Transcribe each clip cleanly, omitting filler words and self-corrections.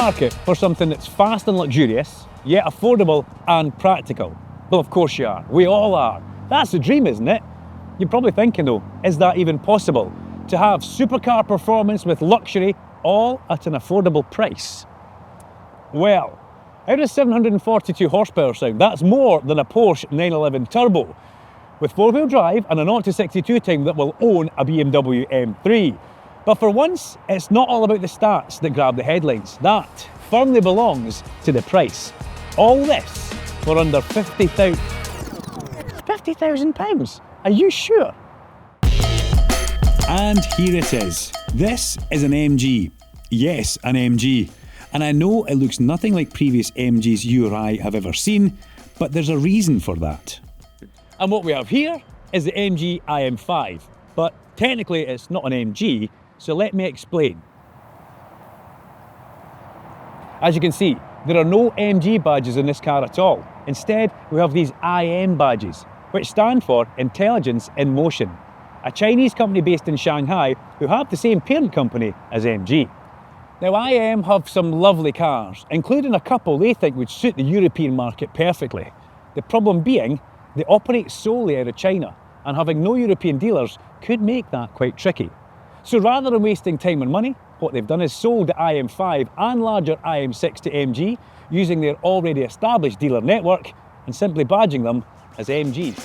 market for something that's fast and luxurious, yet affordable and practical? Well, of course you are. We all are. That's the dream, isn't it? You're probably thinking though, is that even possible? To have supercar performance with luxury, all at an affordable price? Well, how does 742 horsepower sound? That's more than a Porsche 911 Turbo, with four-wheel drive and a 0-62 time that will own a BMW M3. But for once, it's not all about the stats that grab the headlines. That firmly belongs to the price. All this for under £50,000. Are you sure? And here it is. This is an MG. Yes, an MG. And I know it looks nothing like previous MGs you or I have ever seen, but there's a reason for that. And what we have here is the MG IM5. But technically it's not an MG, so let me explain. As you can see, there are no MG badges in this car at all. Instead, we have these IM badges, which stand for Intelligence in Motion, a Chinese company based in Shanghai who have the same parent company as MG. Now, IM have some lovely cars, including a couple they think would suit the European market perfectly. The problem being, they operate solely out of China, and having no European dealers could make that quite tricky. So rather than wasting time and money, what they've done is sold the IM5 and larger IM6 to MG, using their already established dealer network and simply badging them as MGs.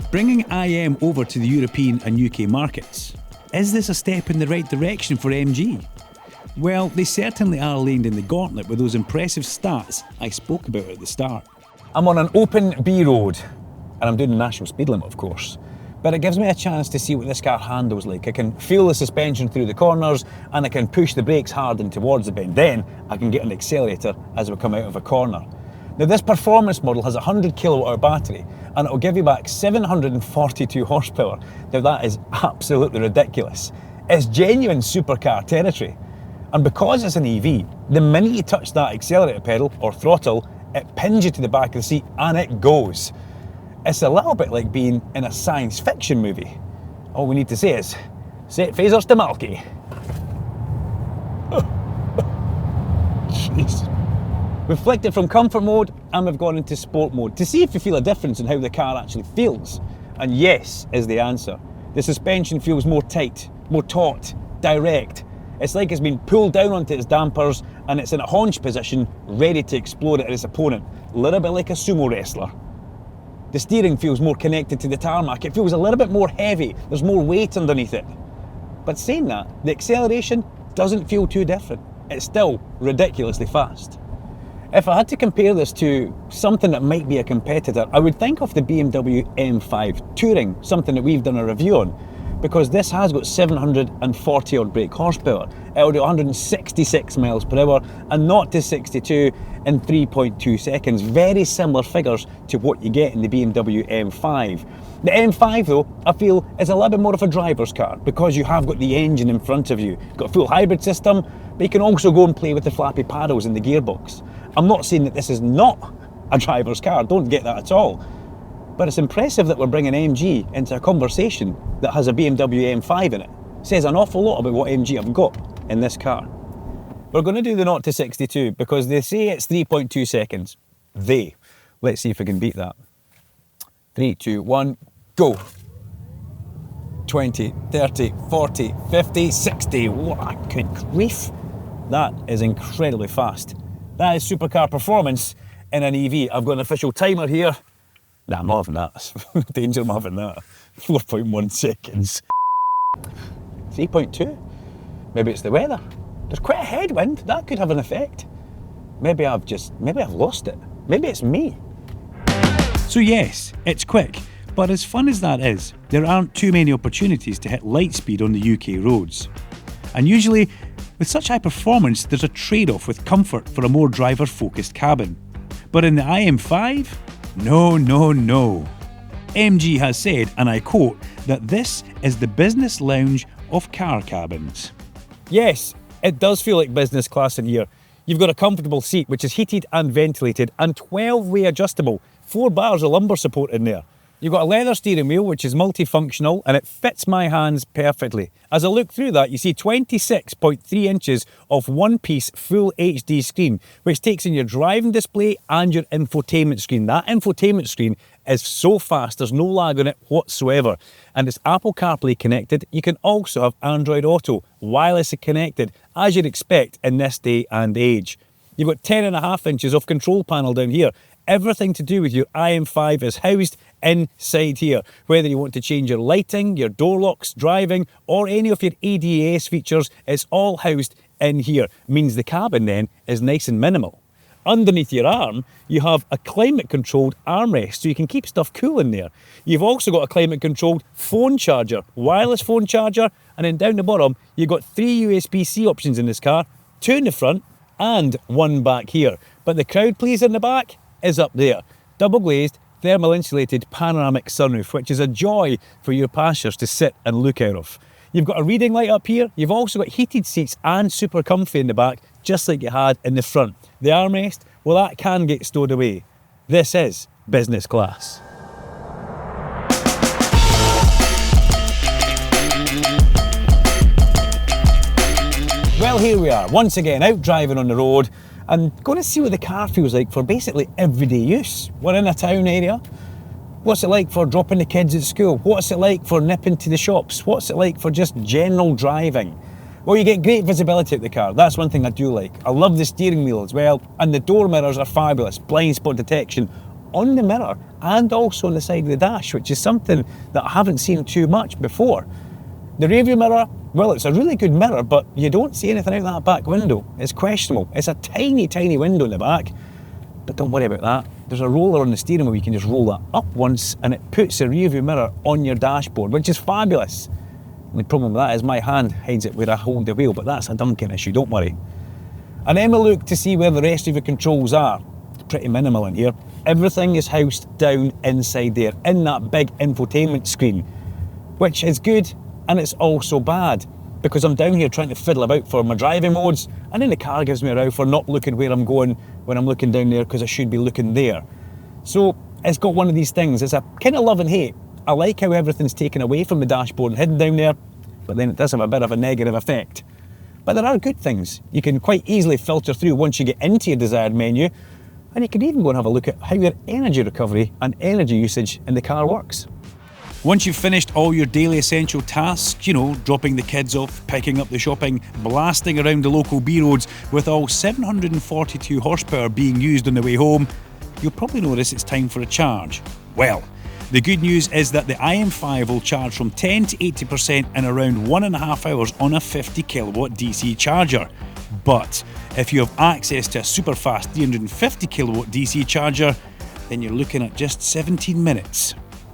Bringing IM over to the European and UK markets, is this a step in the right direction for MG? Well, they certainly are laying in the gauntlet with those impressive stats I spoke about at the start. I'm on an open B road, and I'm doing the national speed limit, of course. But it gives me a chance to see what this car handles like. I can feel the suspension through the corners, and I can push the brakes hard in towards the bend. Then I can get an accelerator as we come out of a corner. Now, this performance model has a 100 kilowatt hour battery, and it will give you back 742 horsepower. Now, that is absolutely ridiculous. It's genuine supercar territory. And because it's an EV, the minute you touch that accelerator pedal or throttle, it pins you to the back of the seat and it goes. It's a little bit like being in a science fiction movie. All we need to say is, set phasers to Malky. Jeez. We've flicked it from comfort mode and we've gone into sport mode to see if you feel a difference in how the car actually feels. And yes is the answer. The suspension feels more tight, more taut, direct. It's like it's been pulled down onto its dampers and it's in a haunch position, ready to explode at its opponent. A little bit like a sumo wrestler. The steering feels more connected to the tarmac. It feels a little bit more heavy. There's more weight underneath it. But saying that, the acceleration doesn't feel too different. It's still ridiculously fast. If I had to compare this to something that might be a competitor, I would think of the BMW M5 Touring, something that we've done a review on, because this has got 740 odd brake horsepower. It'll do 166 miles per hour and 0-62 in 3.2 seconds. Very similar figures to what you get in the BMW M5. The M5 though, I feel is a little bit more of a driver's car because you have got the engine in front of you. You've got a full hybrid system, but you can also go and play with the flappy paddles in the gearbox. I'm not saying that this is not a driver's car, don't get that at all. But it's impressive that we're bringing MG into a conversation that has a BMW M5 in it. Says an awful lot about what MG have got in this car. We're going to do the 0-62 because they say it's 3.2 seconds. Let's see if we can beat that. 3, 2, 1, go. 20, 30, 40, 50, 60. What, good grief. That is incredibly fast. That is supercar performance in an EV. I've got an official timer here. Nah, I'm not having that. Danger, I'm having that. 4.1 seconds. 3.2? Maybe it's the weather. There's quite a headwind. That could have an effect. Maybe I've lost it. Maybe it's me. So yes, it's quick, but as fun as that is, there aren't too many opportunities to hit light speed on the UK roads. And usually, with such high performance, there's a trade-off with comfort for a more driver-focused cabin. But in the IM5, no. MG has said, and I quote, that this is the business lounge of car cabins. Yes, it does feel like business class in here. You've got a comfortable seat which is heated and ventilated and 12-way adjustable, 4 bars of lumbar support in there. You've got a leather steering wheel which is multifunctional and it fits my hands perfectly. As I look through that, you see 26.3 inches of one-piece full HD screen, which takes in your driving display and your infotainment screen. That infotainment screen is so fast, there's no lag on it whatsoever. And it's Apple CarPlay connected. You can also have Android Auto wirelessly connected, as you'd expect in this day and age. You've got 10.5 inches of control panel down here. Everything to do with your IM5 is housed inside here. Whether you want to change your lighting, your door locks, driving, or any of your ADAS features, it's all housed in here. Means the cabin then is nice and minimal. Underneath your arm, you have a climate-controlled armrest, so you can keep stuff cool in there. You've also got a climate-controlled phone charger, wireless phone charger, and then down the bottom, you've got 3 USB-C options in this car, 2 in the front and 1 back here. But the crowd pleaser in the back is up there. Double glazed, thermal insulated panoramic sunroof, which is a joy for your passengers to sit and look out of. You've got a reading light up here. You've also got heated seats and super comfy in the back, just like you had in the front. The armrest, well, that can get stowed away. This is business class. Well, here we are, once again, out driving on the road and going to see what the car feels like for basically everyday use. We're in a town area. What's it like for dropping the kids at school? What's it like for nipping to the shops? What's it like for just general driving? Well, you get great visibility at the car. That's one thing I do like. I love the steering wheel as well, and the door mirrors are fabulous. Blind spot detection on the mirror and also on the side of the dash, which is something that I haven't seen too much before. The rearview mirror, well, it's a really good mirror, but you don't see anything out that back window. It's questionable. It's a tiny, tiny window in the back, but don't worry about that. There's a roller on the steering wheel. You can just roll that up once and it puts the rearview mirror on your dashboard, which is fabulous. The problem with that is my hand hides it where I hold the wheel, but that's a Duncan issue, don't worry. And then we'll look to see where the rest of the controls are. It's pretty minimal in here. Everything is housed down inside there, in that big infotainment screen, which is good and it's also bad, because I'm down here trying to fiddle about for my driving modes, and then the car gives me a row for not looking where I'm going when I'm looking down there, because I should be looking there. So it's got one of these things. It's a kind of love and hate. I like how everything's taken away from the dashboard and hidden down there, but then it does have a bit of a negative effect. But there are good things. You can quite easily filter through once you get into your desired menu, and you can even go and have a look at how your energy recovery and energy usage in the car works. Once you've finished all your daily essential tasks, you know, dropping the kids off, picking up the shopping, blasting around the local B roads with all 742 horsepower being used on the way home, you'll probably notice it's time for a charge. Well, the good news is that the IM5 will charge from 10 to 80% in around 1.5 hours on a 50 kilowatt DC charger. But if you have access to a super fast 350 kilowatt DC charger, then you're looking at just 17 minutes.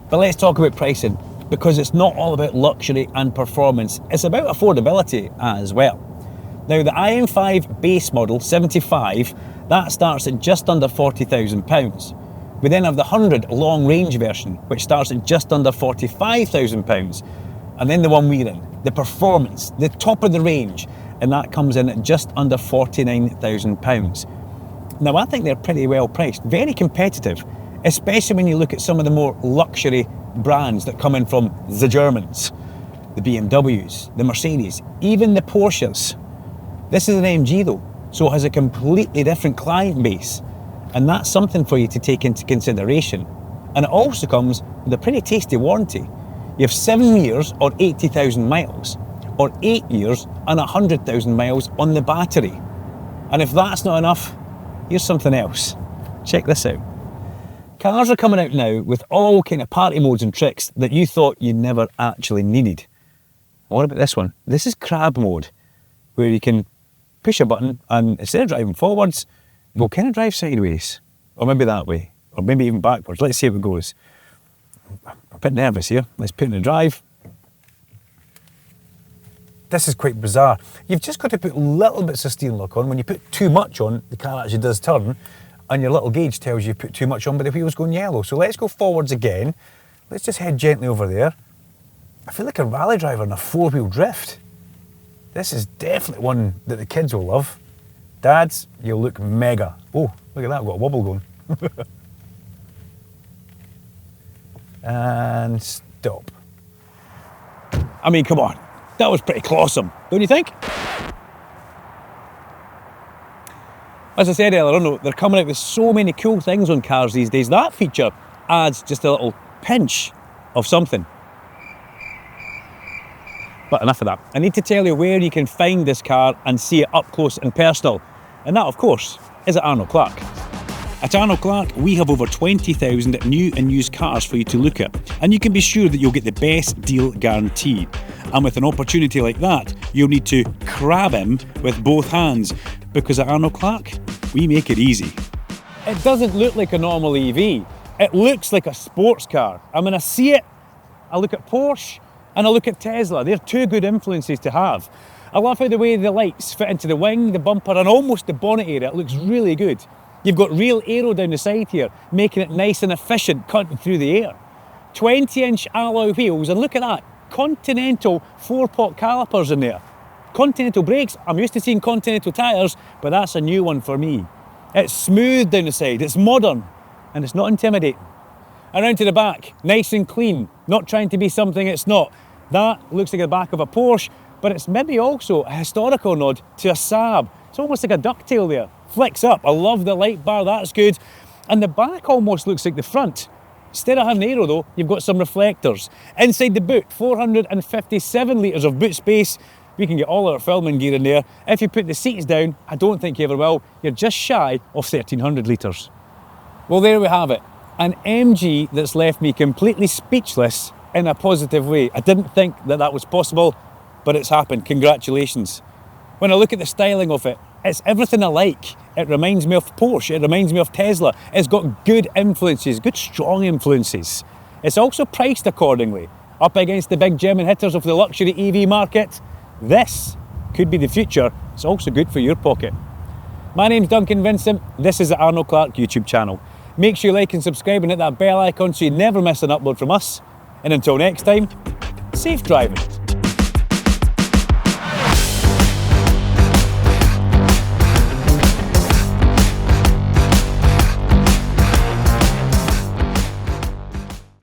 But let's talk about pricing, because it's not all about luxury and performance, it's about affordability as well. Now the IM5 base model 75, that starts at just under £40,000. We then have the 100 long range version, which starts at just under £45,000. And then the one we're in, the performance, the top of the range, and that comes in at just under £49,000. Now I think they're pretty well priced, very competitive, especially when you look at some of the more luxury brands that come in from the Germans, the BMWs, the Mercedes, even the Porsches. This is an MG though, so it has a completely different client base, and that's something for you to take into consideration. And it also comes with a pretty tasty warranty. You have 7 years or 80,000 miles, or 8 years and 100,000 miles on the battery. And if that's not enough, here's something else. Check this out. Cars are coming out now with all kind of party modes and tricks that you thought you never actually needed. What about this one? This is crab mode, where you can push a button and instead of driving forwards, we'll kind of drive sideways, or maybe that way, or maybe even backwards. Let's see how it goes. I'm a bit nervous here. Let's put it in drive. This is quite bizarre. You've just got to put little bits of steering lock on. When you put too much on, the car actually does turn, and your little gauge tells you put too much on, but the wheel's going yellow. So let's go forwards again. Let's just head gently over there. I feel like a rally driver in a four-wheel drift. This is definitely one that the kids will love. Dads, you'll look mega. Oh, look at that, I've got a wobble going. And stop. I mean, come on, that was pretty clawsome, don't you think? As I said earlier on, they're coming out with so many cool things on cars these days. That feature adds just a little pinch of something. But enough of that. I need to tell you where you can find this car and see it up close and personal. And that, of course, is at Arnold Clark. At Arnold Clark, we have over 20,000 new and used cars for you to look at, and you can be sure that you'll get the best deal guarantee. And with an opportunity like that, you'll need to grab him with both hands, because at Arnold Clark, we make it easy. It doesn't look like a normal EV. It looks like a sports car. And when I see it, I look at Porsche and I look at Tesla. They're two good influences to have. I love how the way the lights fit into the wing, the bumper, and almost the bonnet area. It looks really good. You've got real aero down the side here, making it nice and efficient cutting through the air. 20-inch alloy wheels, and look at that, Continental 4-pot calipers in there. Continental brakes, I'm used to seeing Continental tyres, but that's a new one for me. It's smooth down the side, it's modern, and it's not intimidating. Around to the back, nice and clean, not trying to be something it's not. That looks like the back of a Porsche, but it's maybe also a historical nod to a Saab. It's almost like a ducktail there. Flicks up, I love the light bar, that's good. And the back almost looks like the front. Instead of having aero though, you've got some reflectors. Inside the boot, 457 litres of boot space. We can get all our filming gear in there. If you put the seats down, I don't think you ever will, you're just shy of 1,300 litres. Well, there we have it. An MG that's left me completely speechless in a positive way. I didn't think that that was possible, but it's happened. Congratulations. When I look at the styling of it, it's everything I like. It reminds me of Porsche, it reminds me of Tesla. It's got good influences, good strong influences. It's also priced accordingly. Up against the big German hitters of the luxury EV market, this could be the future. It's also good for your pocket. My name's Duncan Vincent, this is the Arnold Clark YouTube channel. Make sure you like and subscribe and hit that bell icon so you never miss an upload from us. And until next time, safe driving.